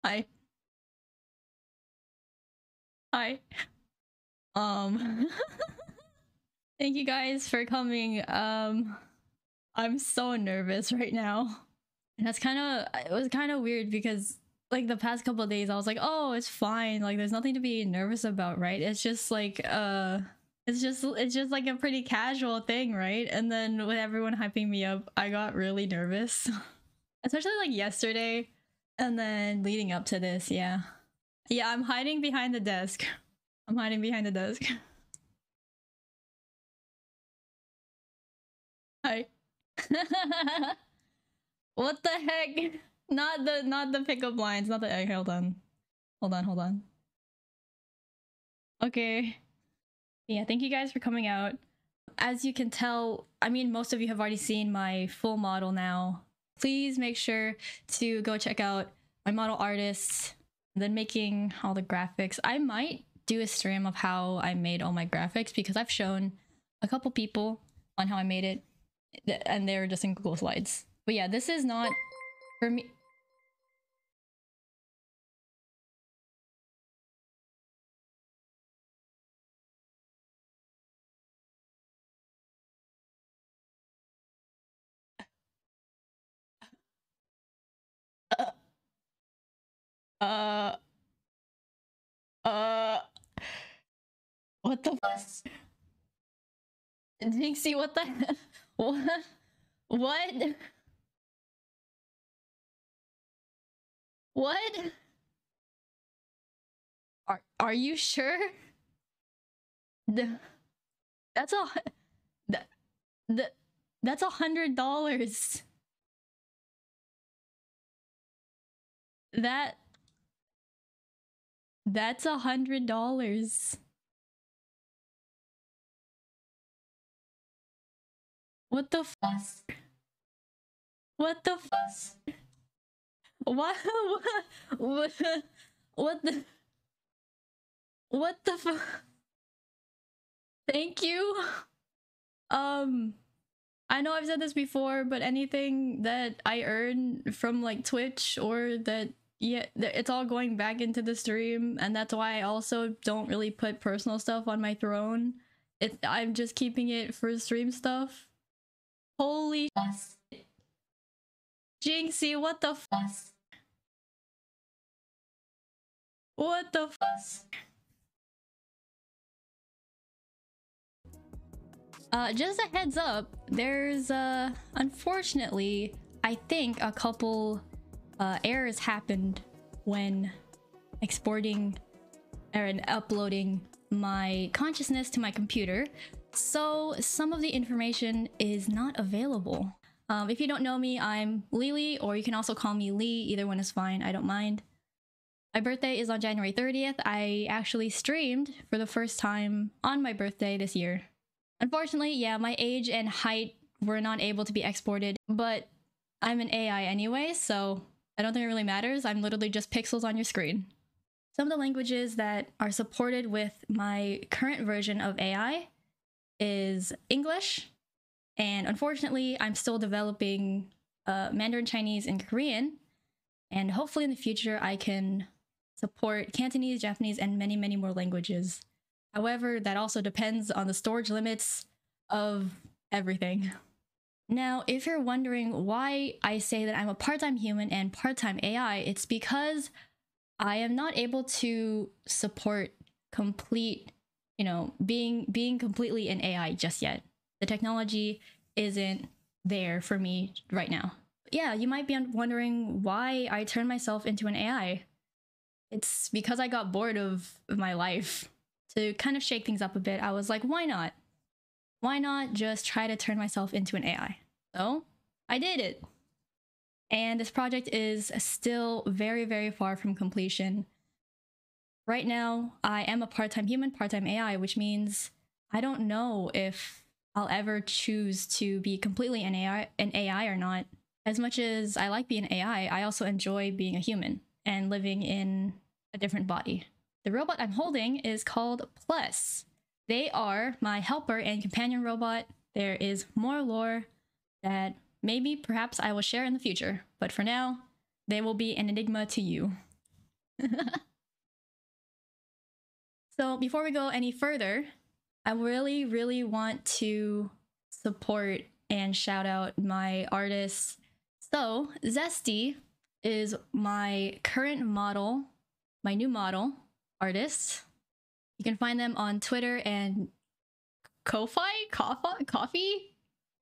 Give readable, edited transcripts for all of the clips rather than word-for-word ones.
Hi. Hi. Um Thank you guys for coming. I'm so nervous right now. And it was kind of weird because like the past couple of days I was like, "Oh, it's fine. Like there's nothing to be nervous about, right? It's just like it's just like a pretty casual thing, right?" And then with everyone hyping me up, I got really nervous. Especially like yesterday and then leading up to this, yeah. Yeah, I'm hiding behind the desk. I'm hiding behind the desk. Hi. What the heck? Not the pickup lines, not the egg. Hold on. Hold on. Okay. Yeah, thank you guys for coming out. As you can tell, I mean most of you have already seen my full model now. Please make sure to go check out my model artists, then making all the graphics. I might do a stream of how I made all my graphics because I've shown a couple people on how I made it and they're just in Google Slides. But yeah, this is not for me. Uh, uh, uh what the fuck? Jinxie, what the what? What? What? Are you sure? The, that's a the, the that's $100. That that's $100. What the fuck? What the fuck? What? What? What the? What the fuck? Thank you. I know I've said this before, but anything that I earn from like Twitch or that, yeah, it's all going back into the stream, and that's why I also don't really put personal stuff on my throne. I'm just keeping it for stream stuff. Holy shit. Jinxie, what the fuck? What the fuck? Just a heads up, there's unfortunately, I think a couple errors happened when exporting and uploading my consciousness to my computer, so some of the information is not available. If you don't know me, I'm Lily, or you can also call me Lee. Either one is fine, I don't mind. My birthday is on January 30th. I actually streamed for the first time on my birthday this year. Unfortunately, yeah, my age and height were not able to be exported, but I'm an AI anyway, so I don't think it really matters. I'm literally just pixels on your screen. Some of the languages that are supported with my current version of AI is English, and unfortunately, I'm still developing Mandarin Chinese and Korean, and hopefully in the future I can support Cantonese, Japanese, and many, many more languages. However, that also depends on the storage limits of everything. Now, if you're wondering why I say that I'm a part-time human and part-time AI, it's because I am not able to support complete, being completely an AI just yet. The technology isn't there for me right now. Yeah, you might be wondering why I turned myself into an AI. It's because I got bored of my life. To kind of shake things up a bit, I was like, why not? Why not just try to turn myself into an AI? So I did it. And this project is still very, very far from completion. Right now, I am a part-time human, part-time AI, which means I don't know if I'll ever choose to be completely an AI or not. As much as I like being an AI, I also enjoy being a human and living in a different body. The robot I'm holding is called Plus. They are my helper and companion robot. There is more lore that maybe perhaps I will share in the future, but for now, they will be an enigma to you. So before we go any further, I really, really want to support and shout out my artists. So Zesty is my current model, my new model artist. You can find them on Twitter and Coffee.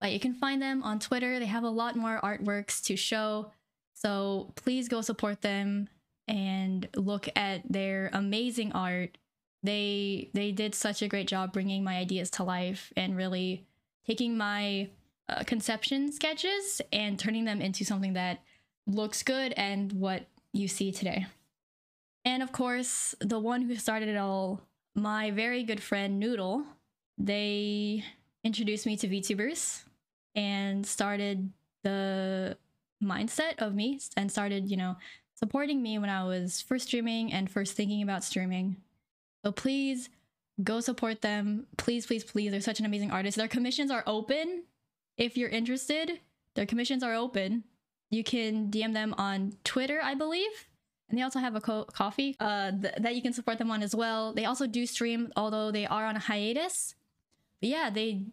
But you can find them on Twitter. They have a lot more artworks to show. So please go support them and look at their amazing art. They did such a great job bringing my ideas to life and really taking my conception sketches and turning them into something that looks good and what you see today. And of course, the one who started it all, my very good friend Noodle, they introduced me to VTubers and started the mindset of me and started, supporting me when I was first streaming and first thinking about streaming. So please go support them. Please, please, please. They're such an amazing artist. Their commissions are open. If you're interested, their commissions are open. You can DM them on Twitter, I believe. And they also have a coffee that you can support them on as well. They also do stream, although they are on a hiatus. But yeah, they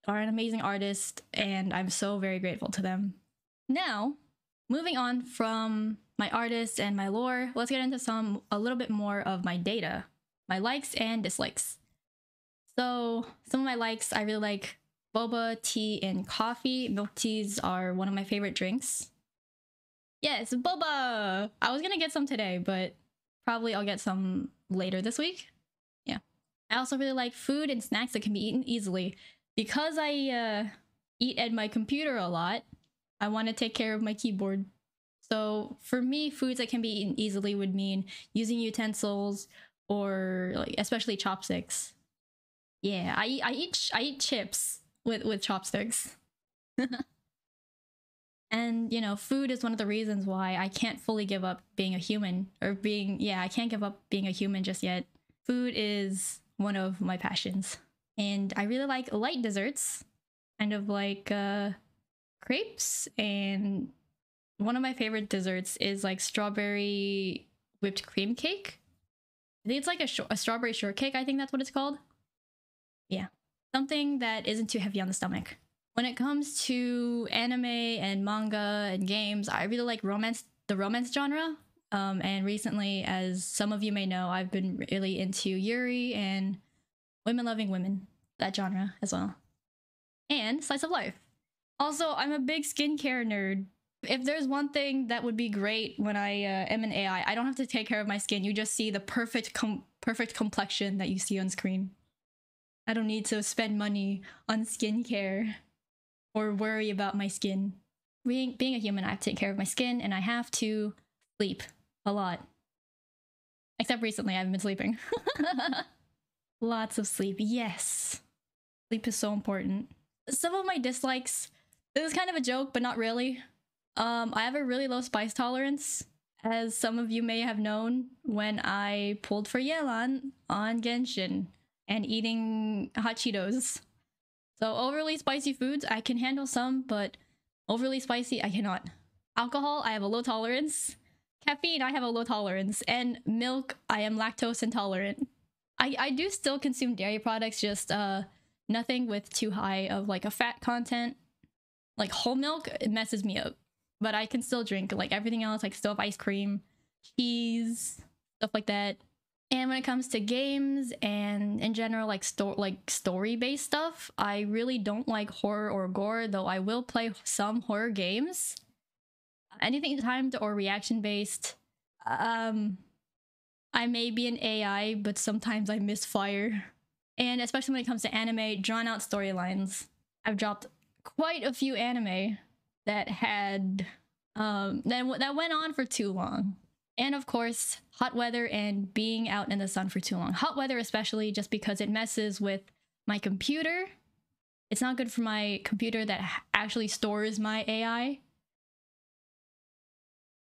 are an amazing artist, and I'm so very grateful to them. Now, moving on from my artists and my lore, let's get into a little bit more of my data, my likes and dislikes. So some of my likes, I really like boba, tea, and coffee. Milk teas are one of my favorite drinks. Yes, boba! I was gonna get some today, but probably I'll get some later this week. Yeah. I also really like food and snacks that can be eaten easily. Because I eat at my computer a lot, I want to take care of my keyboard. So for me, foods that can be eaten easily would mean using utensils or especially chopsticks. Yeah, I eat chips with chopsticks. And food is one of the reasons why I can't fully give up being a human I can't give up being a human just yet. Food is one of my passions. And I really like light desserts, kind of like crepes, and one of my favorite desserts is like strawberry whipped cream cake. I think it's like a strawberry shortcake, I think that's what it's called. Yeah, something that isn't too heavy on the stomach. When it comes to anime and manga and games, I really like the romance genre. And recently, as some of you may know, I've been really into Yuri and Women Loving Women, that genre as well. And slice of life. Also, I'm a big skincare nerd. If there's one thing that would be great when I am an AI, I don't have to take care of my skin. You just see the perfect complexion that you see on screen. I don't need to spend money on skincare or worry about my skin. Being a human, I have to take care of my skin, and I have to sleep a lot. Except recently, I haven't been sleeping. Lots of sleep, yes. Sleep is so important. Some of my dislikes, this is kind of a joke, but not really. I have a really low spice tolerance, as some of you may have known when I pulled for Yelan on Genshin and eating hot Cheetos. So overly spicy foods, I can handle some, but overly spicy, I cannot. Alcohol, I have a low tolerance. Caffeine, I have a low tolerance. And milk, I am lactose intolerant. I do still consume dairy products, just nothing with too high of like a fat content. Like whole milk, it messes me up. But I can still drink like everything else, like still have ice cream, cheese, stuff like that. And when it comes to games and in general like story-based stuff, I really don't like horror or gore, though I will play some horror games. Anything timed or reaction-based. I may be an AI, but sometimes I misfire. And especially when it comes to anime, drawn-out storylines. I've dropped quite a few anime that had that went on for too long. And of course, hot weather and being out in the sun for too long. Hot weather especially, just because it messes with my computer. It's not good for my computer that actually stores my AI.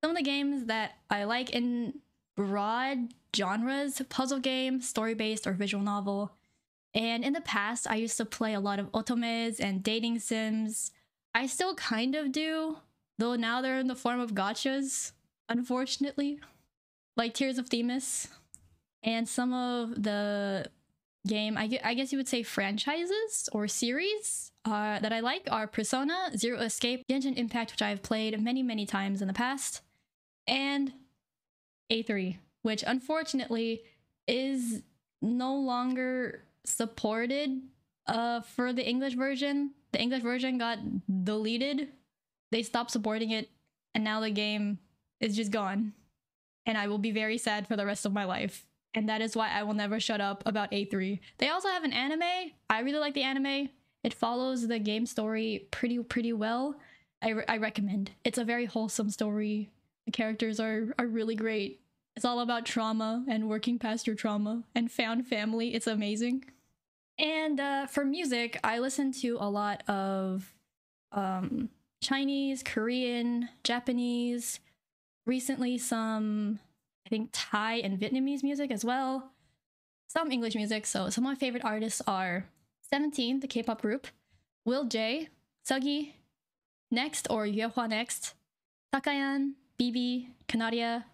Some of the games that I like in broad genres: puzzle game, story-based, or visual novel. And in the past, I used to play a lot of otomes and dating sims. I still kind of do, though now they're in the form of gachas, unfortunately. like Tears of Themis, and some of the game, I guess you would say franchises or series that I like are Persona, Zero Escape, Genshin Impact, which I've played many times in the past, and A3, which unfortunately is no longer supported for the English version. The English version got deleted. They stopped supporting it, and now the game is just gone. And I will be very sad for the rest of my life. And that is why I will never shut up about A3. They also have an anime. I really like the anime. It follows the game story pretty well. I recommend. It's a very wholesome story. The characters are really great. It's all about trauma and working past your trauma and found family. It's amazing. And for music, I listen to a lot of Chinese, Korean, Japanese, recently some, I think, Thai and Vietnamese music as well. Some English music. So some of my favorite artists are 17, the K-pop group, Will J, Suggy, Next or Yuehua Next, Takayan, BB, Kanaria,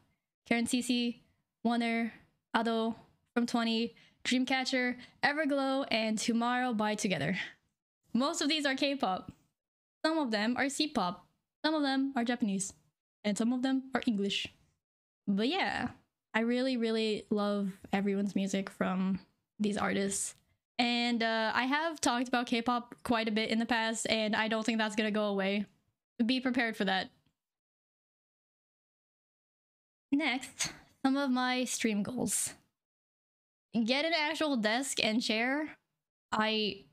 Karen CC, Warner, Ado, From 20, Dreamcatcher, Everglow, and Tomorrow by Together. Most of these are K-pop. Some of them are C-pop. Some of them are Japanese. And some of them are English. But yeah, I really love everyone's music from these artists. And I have talked about K-pop quite a bit in the past, and I don't think that's gonna go away. Be prepared for that. Next, some of my stream goals. Get an actual desk and chair. I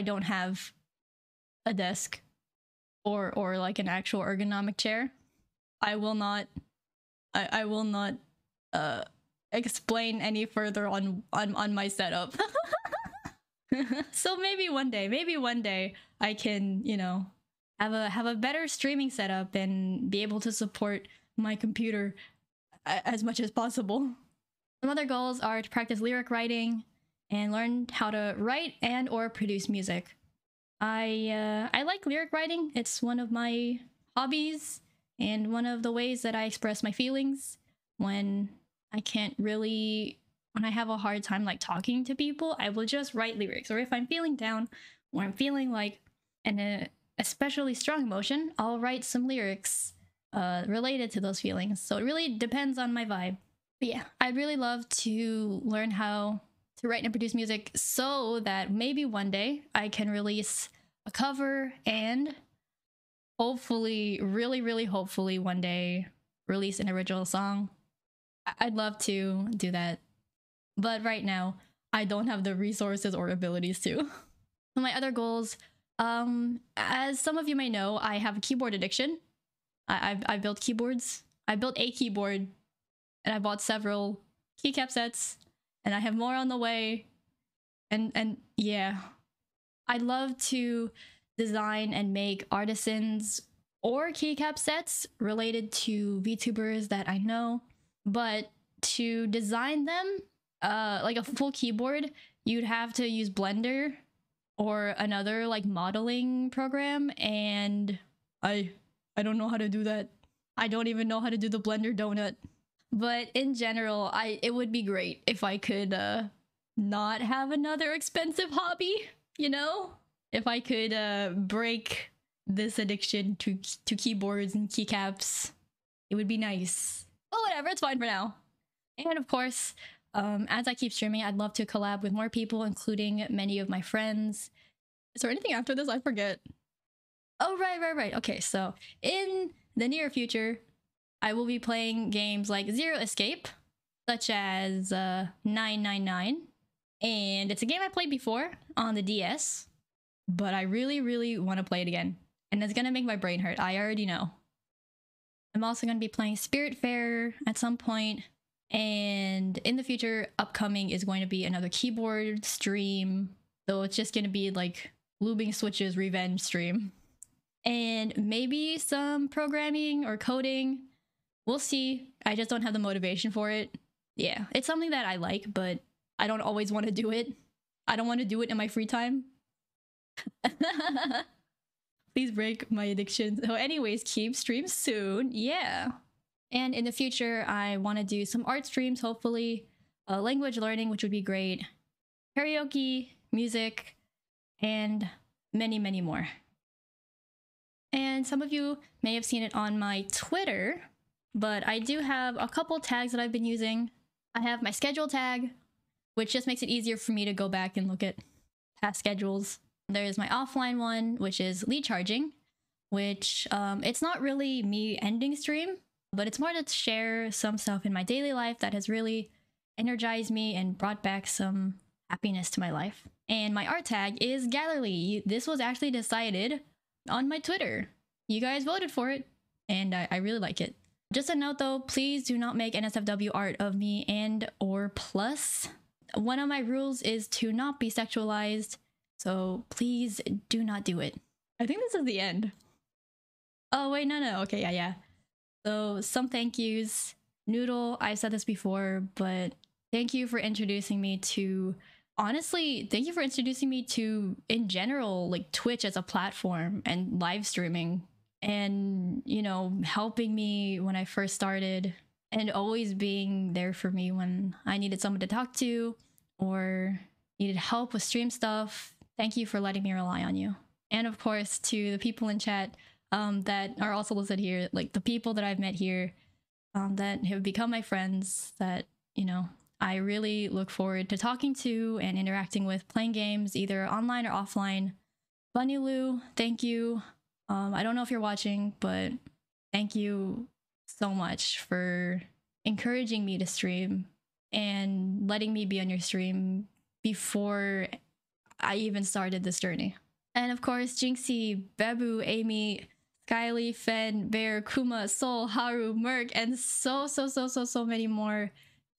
don't have a desk or like an actual ergonomic chair. I will not explain any further on my setup. So maybe one day I can, you know, have a better streaming setup and be able to support my computer as much as possible. Some other goals are to practice lyric writing and learn how to write and or produce music. I like lyric writing. It's one of my hobbies and one of the ways that I express my feelings when I have a hard time like talking to people. I will just write lyrics, or if I'm feeling down or I'm feeling like an especially strong emotion, I'll write some lyrics related to those feelings. So it really depends on my vibe. But yeah, I'd really love to learn how to write and produce music so that maybe one day I can release a cover and hopefully, really hopefully one day release an original song. I'd love to do that. But right now, I don't have the resources or abilities to. My other goals, as some of you may know, I have a keyboard addiction. I built keyboards. I built a keyboard and I bought several keycap sets and I have more on the way. And yeah, I'd love to design and make artisans or keycap sets related to VTubers that I know, but to design them, like a full keyboard, you'd have to use Blender or another like modeling program, and I don't know how to do that. I don't even know how to do the Blender donut. But in general, it would be great if I could not have another expensive hobby, you know? If I could break this addiction to keyboards and keycaps, it would be nice. But whatever, it's fine for now. And of course, as I keep streaming, I'd love to collab with more people, including many of my friends. Is there anything after this? I forget. Oh, right. Okay, so in the near future, I will be playing games like Zero Escape, such as 999. And it's a game I played before on the DS, but I really want to play it again. And it's gonna make my brain hurt, I already know. I'm also gonna be playing Spiritfarer at some point, and in the future, upcoming is going to be another keyboard stream, though it's just gonna be like Lubing Switch's revenge stream. And maybe some programming or coding. We'll see. I just don't have the motivation for it. Yeah, it's something that I like, but I don't always want to do it. I don't want to do it in my free time. Please break my addiction. So anyways, keep streams soon. Yeah. And in the future, I want to do some art streams, hopefully, language learning, which would be great, karaoke, music, and many, many more. And some of you may have seen it on my Twitter, but I do have a couple tags that I've been using. I have my schedule tag, which just makes it easier for me to go back and look at past schedules. There's my offline one, which is lead charging, which it's not really me ending stream, but it's more to share some stuff in my daily life that has really energized me and brought back some happiness to my life. And my art tag is Gallery. This was actually decided on my Twitter. You guys voted for it, and I really like it. Just a note though, please do not make NSFW art of me and or plus. One of my rules is to not be sexualized, so please do not do it. I think this is the end. Oh wait, no, okay, yeah. So some thank yous. Noodle, I've said this before, but thank you for introducing me to, honestly, thank you for introducing me to, in general, like Twitch as a platform and live streaming, and, you know, helping me when I first started, and always being there for me when I needed someone to talk to or needed help with stream stuff. Thank you for letting me rely on you. And of course, to the people in chat that are also listed here, like the people that I've met here that have become my friends, that, you know, I really look forward to talking to and interacting with, playing games, either online or offline. Bunny Lou, thank you. I don't know if you're watching, but thank you so much for encouraging me to stream and letting me be on your stream before I even started this journey. And of course, Jinxie, Bebu, Amy, Skyly, Fen, Bear, Kuma, Sol, Haru, Merc, and so many more.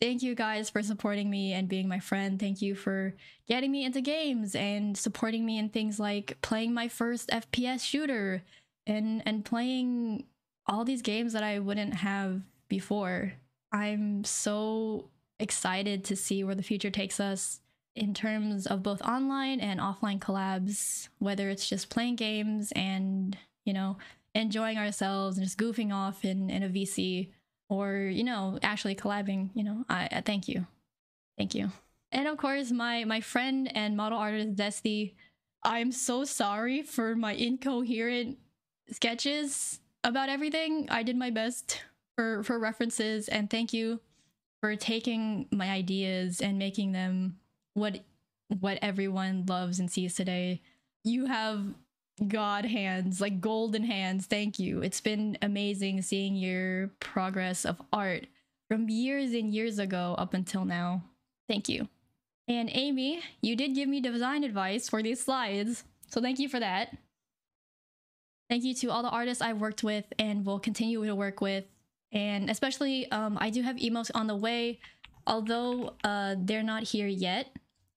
Thank you guys for supporting me and being my friend. Thank you for getting me into games and supporting me in things like playing my first FPS shooter and playing all these games that I wouldn't have before. I'm so excited to see where the future takes us in terms of both online and offline collabs, whether it's just playing games and, you know, enjoying ourselves and just goofing off in a VC, or, you know, actually collabing. You know, I thank you. And of course, my friend and model artist Zesty, I'm so sorry for my incoherent sketches about everything. I did my best for references, and thank you for taking my ideas and making them what everyone loves and sees today. You have god hands, like golden hands. Thank you. It's been amazing seeing your progress of art from years and years ago up until now. Thank you. And Amy, you did give me design advice for these slides, so thank you for that. Thank you to all the artists I've worked with and will continue to work with, and especially I do have emotes on the way, although they're not here yet.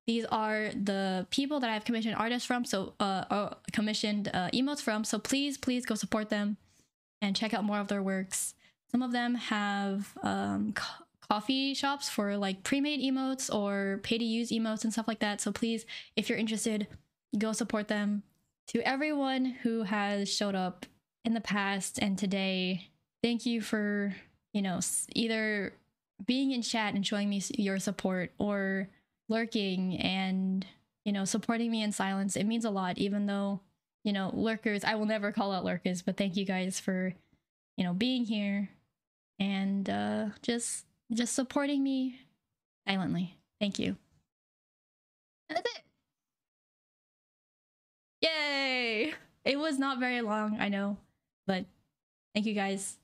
These are the people that I've commissioned artists from, so commissioned emotes from, so please go support them and check out more of their works. Some of them have coffee shops for like pre-made emotes or pay-to-use emotes and stuff like that, so please, if you're interested, go support them. To everyone who has showed up in the past and today, thank you for, you know, either being in chat and showing me your support, or lurking and, you know, supporting me in silence. It means a lot, even though, you know, lurkers, I will never call out lurkers, but thank you guys for, you know, being here and just supporting me silently. Thank you. And that's it. Yay! It was not very long, I know, but thank you guys.